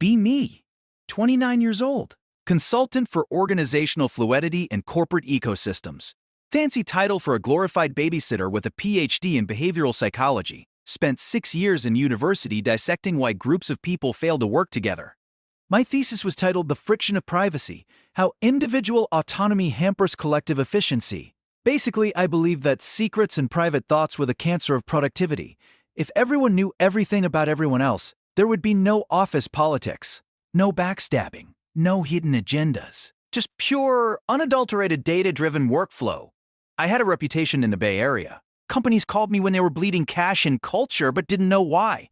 Be me, 29 years old, consultant for organizational fluidity and corporate ecosystems. Fancy title for a glorified babysitter with a PhD in behavioral psychology. Spent 6 years in university dissecting why groups of people fail to work together. My thesis was titled The Friction of Privacy, How Individual Autonomy Hampers Collective Efficiency. Basically, I believe that secrets and private thoughts were the cancer of productivity. If everyone knew everything about everyone else, there would be no office politics, no backstabbing, no hidden agendas. Just pure, unadulterated data-driven workflow. I had a reputation in the Bay Area. Companies called me when they were bleeding cash and culture but didn't know why.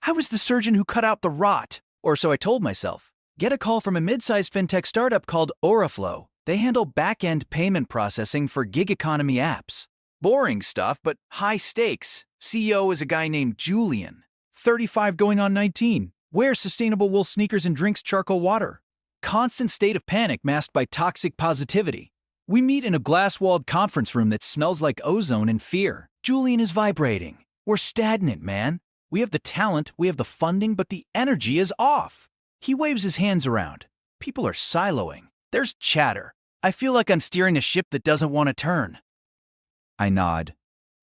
I was the surgeon who cut out the rot, or so I told myself. Get a call from a mid-sized fintech startup called Oraflow. They handle back-end payment processing for gig economy apps. Boring stuff, but high stakes. CEO is a guy named Julian, 35 going on 19, wears sustainable wool sneakers and drinks charcoal water. Constant state of panic masked by toxic positivity. We meet in a glass-walled conference room that smells like ozone and fear. Julian is vibrating. We're stagnant, man. We have the talent, we have the funding, but the energy is off. He waves his hands around. People are siloing. There's chatter. I feel like I'm steering a ship that doesn't want to turn. I nod,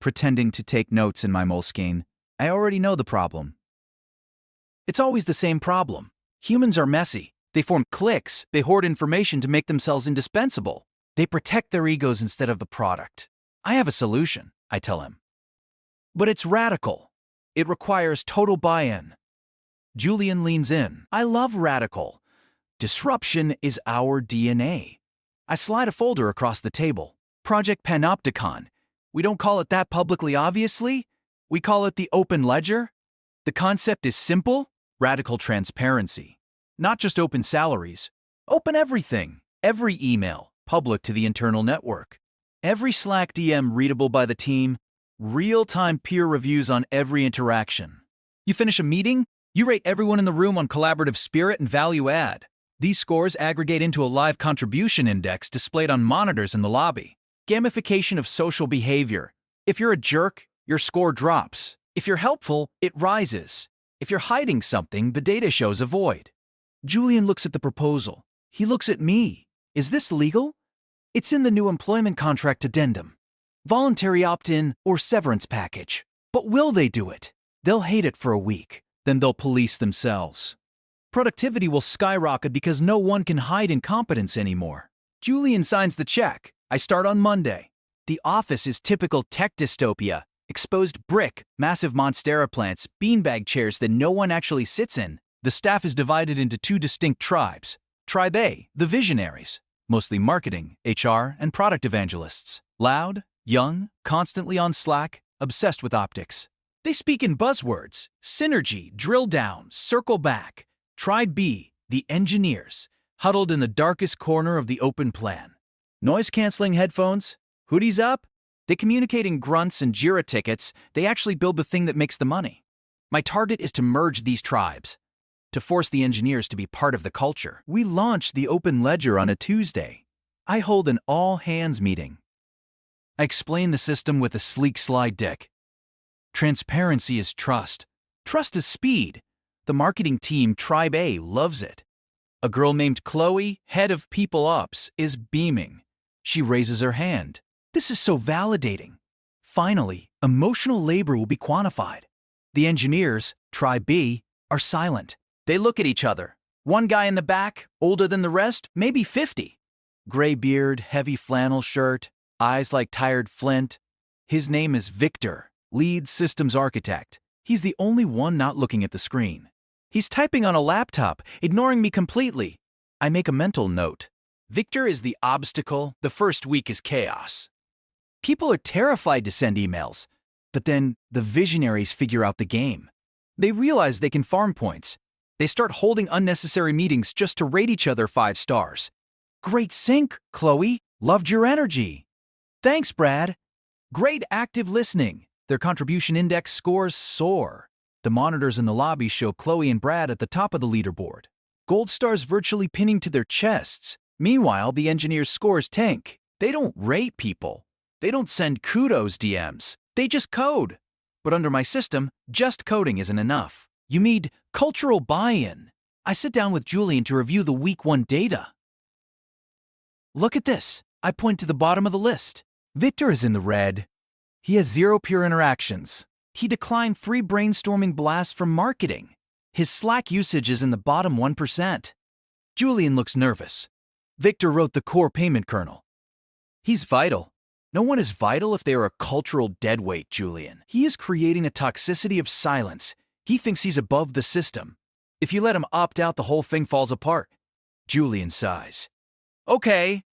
pretending to take notes in my Moleskine. I already know the problem. It's always the same problem. Humans are messy. They form cliques. They hoard information to make themselves indispensable. They protect their egos instead of the product. I have a solution, I tell him. But it's radical. It requires total buy-in. Julian leans in. I love radical. Disruption is our DNA. I slide a folder across the table. Project Panopticon. We don't call it that publicly, obviously. We call it the open ledger. The concept is simple, radical transparency. Not just open salaries. Open everything. Every email, public to the internal network. Every Slack DM readable by the team. Real-time peer reviews on every interaction. You finish a meeting, you rate everyone in the room on collaborative spirit and value add. These scores aggregate into a live contribution index displayed on monitors in the lobby. Gamification of social behavior. If you're a jerk, your score drops. If you're helpful, it rises. If you're hiding something, the data shows a void. Julian looks at the proposal. He looks at me. Is this legal? It's in the new employment contract addendum. Voluntary opt-in or severance package. But will they do it? They'll hate it for a week. Then they'll police themselves. Productivity will skyrocket because no one can hide incompetence anymore. Julian signs the check. I start on Monday. The office is typical tech dystopia. Exposed brick, massive monstera plants, beanbag chairs that no one actually sits in. The staff is divided into 2 distinct tribes. Tribe A, the visionaries, mostly marketing, HR, and product evangelists. Loud, young, constantly on Slack, obsessed with optics. They speak in buzzwords: synergy, drill down, circle back. Tribe B, the engineers, huddled in the darkest corner of the open plan. Noise-canceling headphones, hoodies up. They communicate in grunts and Jira tickets. They actually build the thing that makes the money. My target is to merge these tribes, to force the engineers to be part of the culture. We launch the open ledger on a Tuesday. I hold an all-hands meeting. I explain the system with a sleek slide deck. Transparency is trust. Trust is speed. The marketing team, Tribe A, loves it. A girl named Chloe, head of People Ops, is beaming. She raises her hand. This is so validating. Finally, emotional labor will be quantified. The engineers, Tribe B, are silent. They look at each other. One guy in the back, older than the rest, maybe 50. Gray beard, heavy flannel shirt, eyes like tired flint. His name is Victor, lead systems architect. He's the only one not looking at the screen. He's typing on a laptop, ignoring me completely. I make a mental note. Victor is the obstacle, the first week is chaos. People are terrified to send emails, but then the visionaries figure out the game. They realize they can farm points. They start holding unnecessary meetings just to rate each other 5 stars. Great sync, Chloe. Loved your energy. Thanks, Brad. Great active listening. Their contribution index scores soar. The monitors in the lobby show Chloe and Brad at the top of the leaderboard. Gold stars virtually pinning to their chests. Meanwhile, the engineers' scores tank. They don't rate people. They don't send kudos DMs. They just code. But under my system, just coding isn't enough. You need cultural buy-in. I sit down with Julian to review the week 1 data. Look at this. I point to the bottom of the list. Victor is in the red. He has 0 peer interactions. He declined 3 brainstorming blasts from marketing. His Slack usage is in the bottom 1%. Julian looks nervous. Victor wrote the core payment kernel. He's vital. No one is vital if they are a cultural deadweight, Julian. He is creating a toxicity of silence. He thinks he's above the system. If you let him opt out, the whole thing falls apart. Julian sighs. Okay,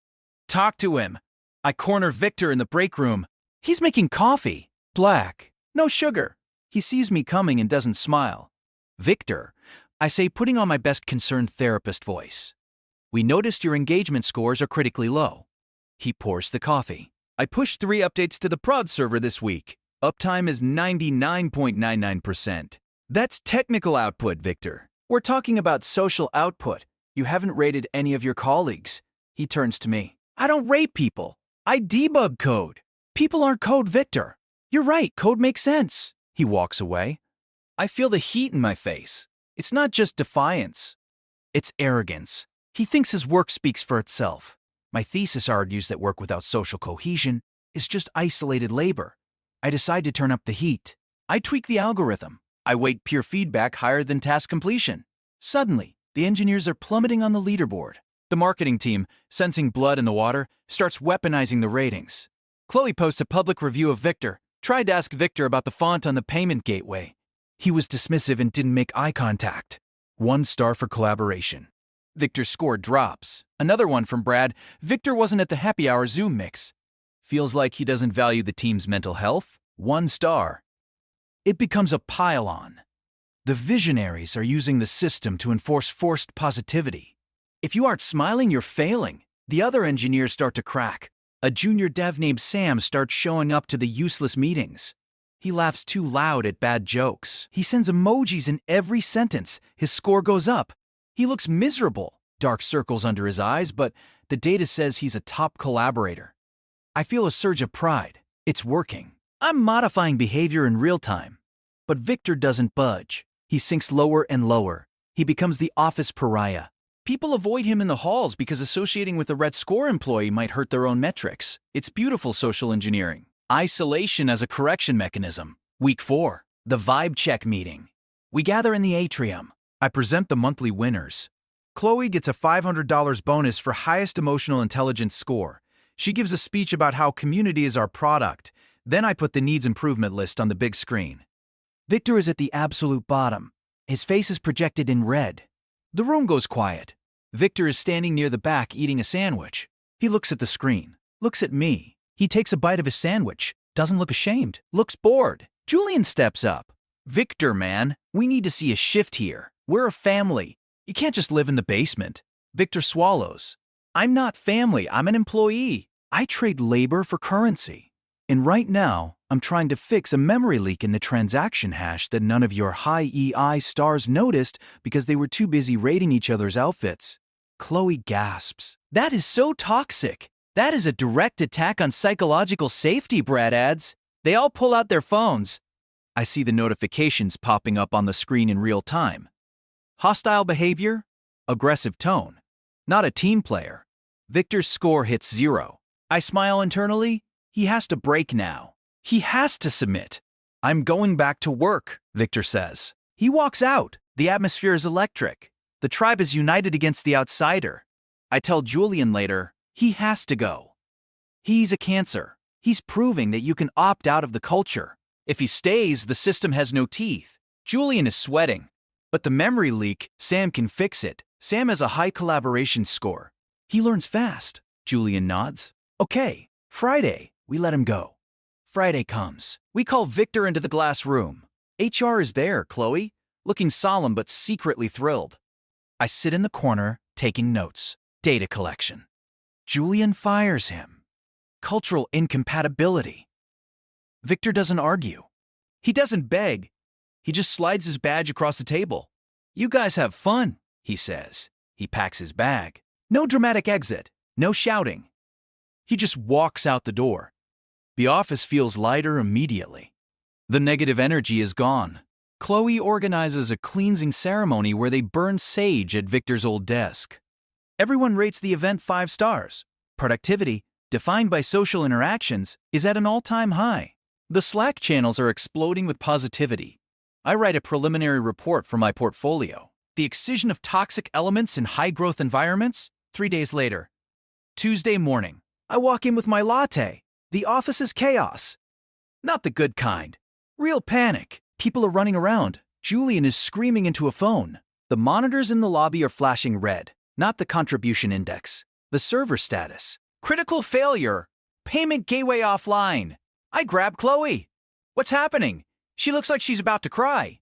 talk to him. I corner Victor in the break room. He's making coffee. Black. No sugar. He sees me coming and doesn't smile. Victor, I say, putting on my best concerned therapist voice. We noticed your engagement scores are critically low. He pours the coffee. I pushed 3 updates to the prod server this week. Uptime is 99.99%. That's technical output, Victor. We're talking about social output. You haven't rated any of your colleagues. He turns to me. I don't rate people. I debug code. People aren't code, Victor. You're right, code makes sense. He walks away. I feel the heat in my face. It's not just defiance. It's arrogance. He thinks his work speaks for itself. My thesis argues that work without social cohesion is just isolated labor. I decide to turn up the heat. I tweak the algorithm. I weight peer feedback higher than task completion. Suddenly, the engineers are plummeting on the leaderboard. The marketing team, sensing blood in the water, starts weaponizing the ratings. Chloe posts a public review of Victor, tried to ask Victor about the font on the payment gateway. He was dismissive and didn't make eye contact. 1 star for collaboration. Victor's score drops. Another one from Brad. Victor wasn't at the happy hour Zoom mix. Feels like he doesn't value the team's mental health. 1 star. It becomes a pile-on. The visionaries are using the system to enforce forced positivity. If you aren't smiling, you're failing. The other engineers start to crack. A junior dev named Sam starts showing up to the useless meetings. He laughs too loud at bad jokes. He sends emojis in every sentence. His score goes up. He looks miserable, dark circles under his eyes, but the data says he's a top collaborator. I feel a surge of pride. It's working. I'm modifying behavior in real time. But Victor doesn't budge. He sinks lower and lower. He becomes the office pariah. People avoid him in the halls because associating with a red score employee might hurt their own metrics. It's beautiful social engineering. Isolation as a correction mechanism. Week 4, the vibe check meeting. We gather in the atrium. I present the monthly winners. Chloe gets a $500 bonus for highest emotional intelligence score. She gives a speech about how community is our product. Then I put the needs improvement list on the big screen. Victor is at the absolute bottom. His face is projected in red. The room goes quiet. Victor is standing near the back eating a sandwich. He looks at the screen, looks at me. He takes a bite of his sandwich, doesn't look ashamed, looks bored. Julian steps up. Victor, man, we need to see a shift here. We're a family. You can't just live in the basement. Victor swallows. I'm not family, I'm an employee. I trade labor for currency. And right now, I'm trying to fix a memory leak in the transaction hash that none of your high EI stars noticed because they were too busy rating each other's outfits. Chloe gasps. That is so toxic. That is a direct attack on psychological safety, Brad adds. They all pull out their phones. I see the notifications popping up on the screen in real time. Hostile behavior, aggressive tone. Not a team player. Victor's score hits 0. I smile internally. He has to break now. He has to submit. I'm going back to work, Victor says. He walks out. The atmosphere is electric. The tribe is united against the outsider. I tell Julian later, he has to go. He's a cancer. He's proving that you can opt out of the culture. If he stays, the system has no teeth. Julian is sweating. But the memory leak, Sam can fix it. Sam has a high collaboration score. He learns fast. Julian nods. Okay, Friday, we let him go. Friday comes. We call Victor into the glass room. HR is there, Chloe, looking solemn but secretly thrilled. I sit in the corner, taking notes. Data collection. Julian fires him. Cultural incompatibility. Victor doesn't argue. He doesn't beg. He just slides his badge across the table. You guys have fun, he says. He packs his bag. No dramatic exit. No shouting. He just walks out the door. The office feels lighter immediately. The negative energy is gone. Chloe organizes a cleansing ceremony where they burn sage at Victor's old desk. Everyone rates the event 5 stars. Productivity, defined by social interactions, is at an all-time high. The Slack channels are exploding with positivity. I write a preliminary report for my portfolio. The excision of toxic elements in high-growth environments. 3 days later. Tuesday morning. I walk in with my latte. The office is chaos. Not the good kind. Real panic. People are running around. Julian is screaming into a phone. The monitors in the lobby are flashing red, not the contribution index. The server status. Critical failure. Payment gateway offline. I grab Chloe. What's happening? She looks like she's about to cry.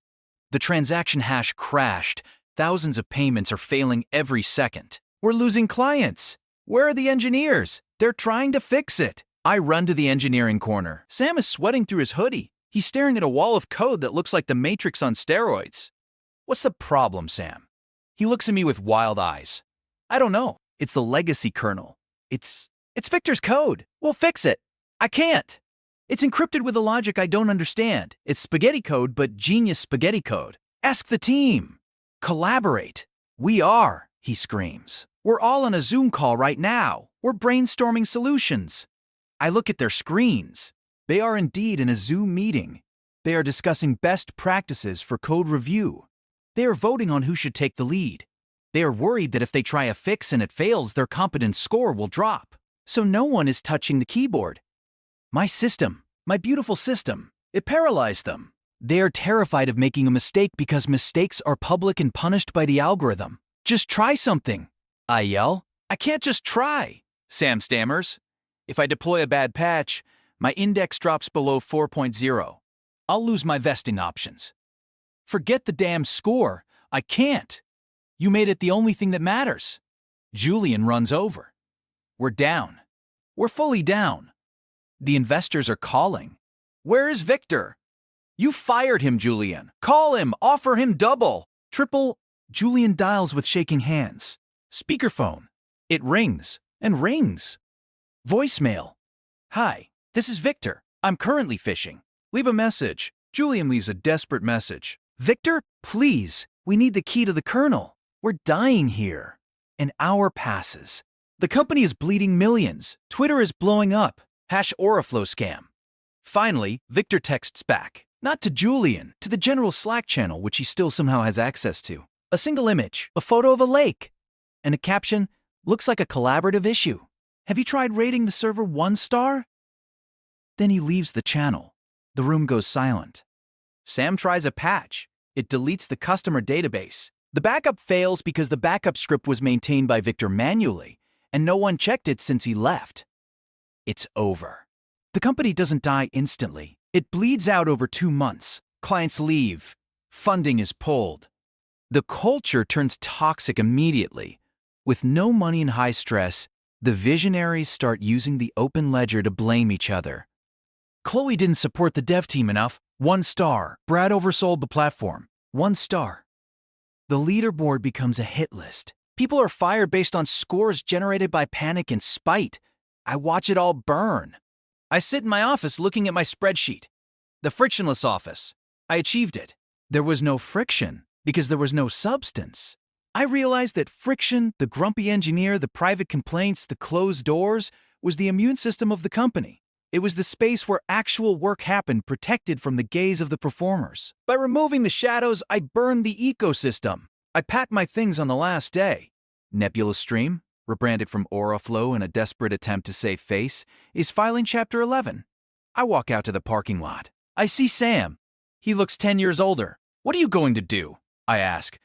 The transaction hash crashed. Thousands of payments are failing every second. We're losing clients. Where are the engineers? They're trying to fix it. I run to the engineering corner. Sam is sweating through his hoodie. He's staring at a wall of code that looks like the Matrix on steroids. What's the problem, Sam? He looks at me with wild eyes. I don't know. It's the legacy kernel. It's Victor's code. We'll fix it. I can't. It's encrypted with a logic I don't understand. It's spaghetti code, but genius spaghetti code. Ask the team. Collaborate. We are, he screams. We're all on a Zoom call right now. We're brainstorming solutions. I look at their screens. They are indeed in a Zoom meeting. They are discussing best practices for code review. They are voting on who should take the lead. They are worried that if they try a fix and it fails, their competence score will drop. So no one is touching the keyboard. My system, my beautiful system, it paralyzed them. They are terrified of making a mistake because mistakes are public and punished by the algorithm. Just try something, I yell. I can't just try, Sam stammers. If I deploy a bad patch, my index drops below 4.0. I'll lose my vesting options. Forget the damn score. I can't. You made it the only thing that matters. Julian runs over. We're down. We're fully down. The investors are calling. Where is Victor? You fired him, Julian. Call him. Offer him double. Triple. Julian dials with shaking hands. Speakerphone. It rings and rings. Voicemail. Hi, this is Victor. I'm currently fishing. Leave a message. Julian leaves a desperate message. Victor, please, we need the key to the kernel. We're dying here. An hour passes. The company is bleeding millions. Twitter is blowing up. #Oriflow scam. Finally, Victor texts back. Not to Julian, to the general Slack channel, which he still somehow has access to. A single image, a photo of a lake, and a caption, looks like a collaborative issue. Have you tried rating the server 1 star? Then he leaves the channel. The room goes silent. Sam tries a patch. It deletes the customer database. The backup fails because the backup script was maintained by Victor manually, and no one checked it since he left. It's over. The company doesn't die instantly. It bleeds out over 2 months. Clients leave. Funding is pulled. The culture turns toxic immediately. With no money and high stress, the visionaries start using the open ledger to blame each other. Chloe didn't support the dev team enough. 1 star. Brad oversold the platform. 1 star. The leaderboard becomes a hit list. People are fired based on scores generated by panic and spite. I watch it all burn. I sit in my office looking at my spreadsheet. The frictionless office. I achieved it. There was no friction because there was no substance. I realized that friction, the grumpy engineer, the private complaints, the closed doors, was the immune system of the company. It was the space where actual work happened, protected from the gaze of the performers. By removing the shadows, I burned the ecosystem. I packed my things on the last day. Nebula Stream, rebranded from Oriflow in a desperate attempt to save face, is filing Chapter 11. I walk out to the parking lot. I see Sam. He looks 10 years older. What are you going to do? I ask.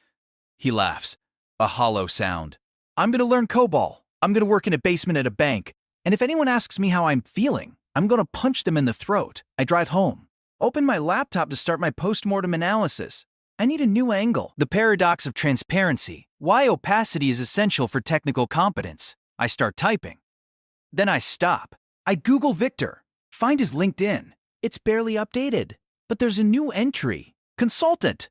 He laughs. A hollow sound. I'm going to learn COBOL. I'm going to work in a basement at a bank. And if anyone asks me how I'm feeling, I'm going to punch them in the throat. I drive home. Open my laptop to start my post-mortem analysis. I need a new angle. The paradox of transparency. Why opacity is essential for technical competence. I start typing. Then I stop. I Google Victor. Find his LinkedIn. It's barely updated. But there's a new entry. Consultant.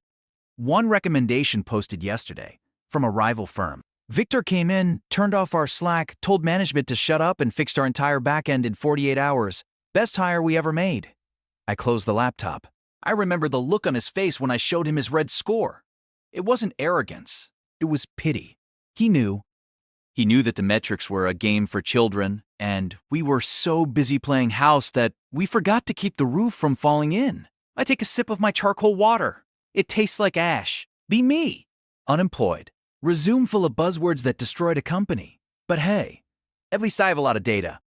One recommendation posted yesterday from a rival firm. Victor came in, turned off our Slack, told management to shut up and fixed our entire backend in 48 hours. Best hire we ever made. I close the laptop. I remember the look on his face when I showed him his red score. It wasn't arrogance. It was pity. He knew. He knew that the metrics were a game for children, and we were so busy playing house that we forgot to keep the roof from falling in. I take a sip of my charcoal water. It tastes like ash. Be me. Unemployed. Resume full of buzzwords that destroyed a company. But hey, at least I have a lot of data.